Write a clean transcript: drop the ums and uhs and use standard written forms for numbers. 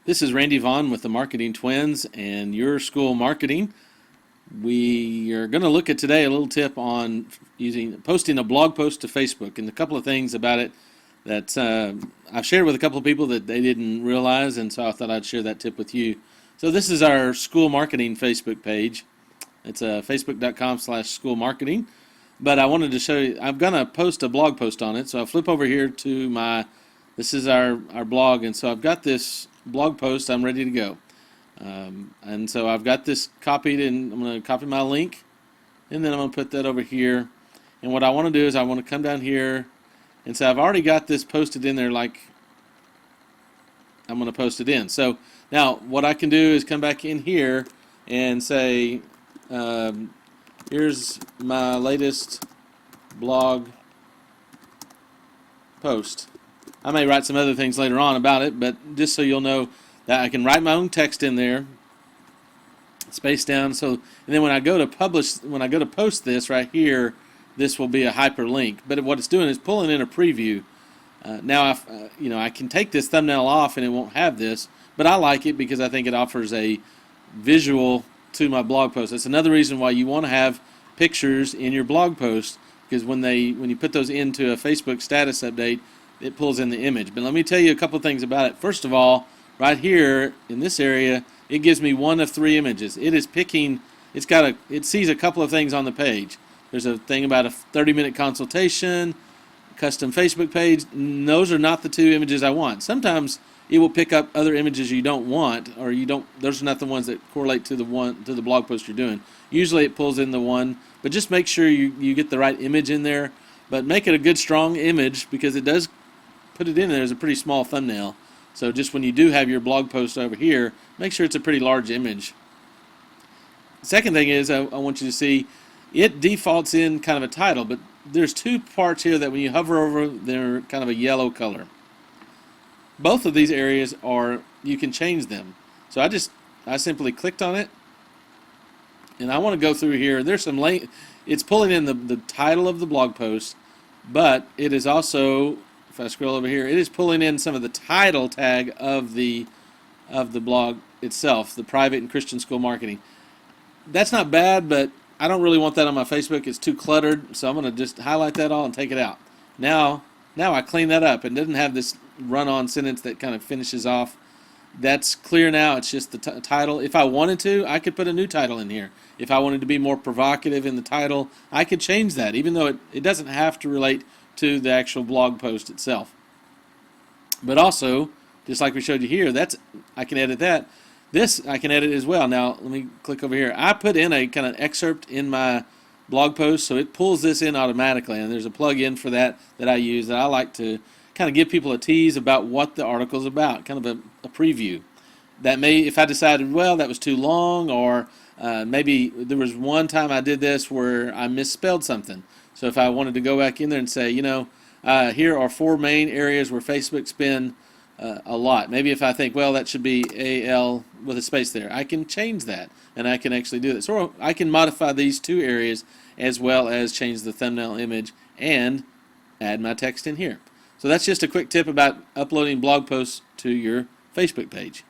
This is Randy Vaughn with the Marketing Twins and Your School Marketing. We are going to look at today a little tip on posting a blog post to Facebook, and a couple of things about it that I've shared with a couple of people that they didn't realize, and so I thought I'd share that tip with you. So this is our School Marketing Facebook page. It's facebook.com/school marketing. But I wanted to show you, I'm going to post a blog post on it. So I'll flip over here to this is our blog, and so I've got this blog post. I'm ready to go. And so I've got this copied, and I'm going to copy my link, and then I'm going to put that over here. And what I want to do is I want to come down here, and so I've already got this posted in there like I'm going to post it in. So now what I can do is come back in here and say, here's my latest blog post. I may write some other things later on about it, but just so you'll know that I can write my own text in there, space down. So, and then when I go to post this right here, this will be a hyperlink. But what it's doing is pulling in a preview. Now, I can take this thumbnail off and it won't have this, but I like it because I think it offers a visual to my blog post. That's another reason why you want to have pictures in your blog post, because when you put those into a Facebook status update, it pulls in the image. But let me tell you a couple things about it. First of all, right here in this area, it gives me one of 3 images. It is picking. It sees a couple of things on the page. There's a thing about a 30-minute consultation, custom Facebook page. And those are not the 2 images I want. Sometimes it will pick up other images you don't want, or those are not the ones that correlate to the blog post you're doing. Usually it pulls in the one, but just make sure you get the right image in there. But make it a good strong image, because it does put it in there as a pretty small thumbnail. So just when you do have your blog post over here, make sure it's a pretty large image. Second thing is I want you to see it defaults in kind of a title, but there's 2 parts here that when you hover over, they're kind of a yellow color. Both of these areas you can change them. So I simply clicked on it, and I want to go through here. There's some link. It's pulling in the title of the blog post, but it is also, if I scroll over here, it is pulling in some of the title tag of the blog itself, the Private and Christian School Marketing. That's not bad, but I don't really want that on my Facebook. It's too cluttered, so I'm going to just highlight that all and take it out. Now I clean that up and doesn't have this run-on sentence that kind of finishes off. That's clear now. It's just the title. If I wanted to, I could put a new title in here. If I wanted to be more provocative in the title, I could change that, even though it doesn't have to relate to the actual blog post itself. But also, just like we showed you here, I can edit that. This I can edit as well. Now let me click over here. I put in a kind of excerpt in my blog post, so it pulls this in automatically, and there's a plug-in for that I use, that I like to kind of give people a tease about what the article's about, kind of a preview. That may, if I decided, well, that was too long, or maybe there was one time I did this where I misspelled something. So if I wanted to go back in there and say, here are 4 main areas where Facebook spend a lot. Maybe if I think, well, that should be AL with a space there, I can change that, and I can actually do this. So I can modify these 2 areas as well as change the thumbnail image and add my text in here. So that's just a quick tip about uploading blog posts to your Facebook page.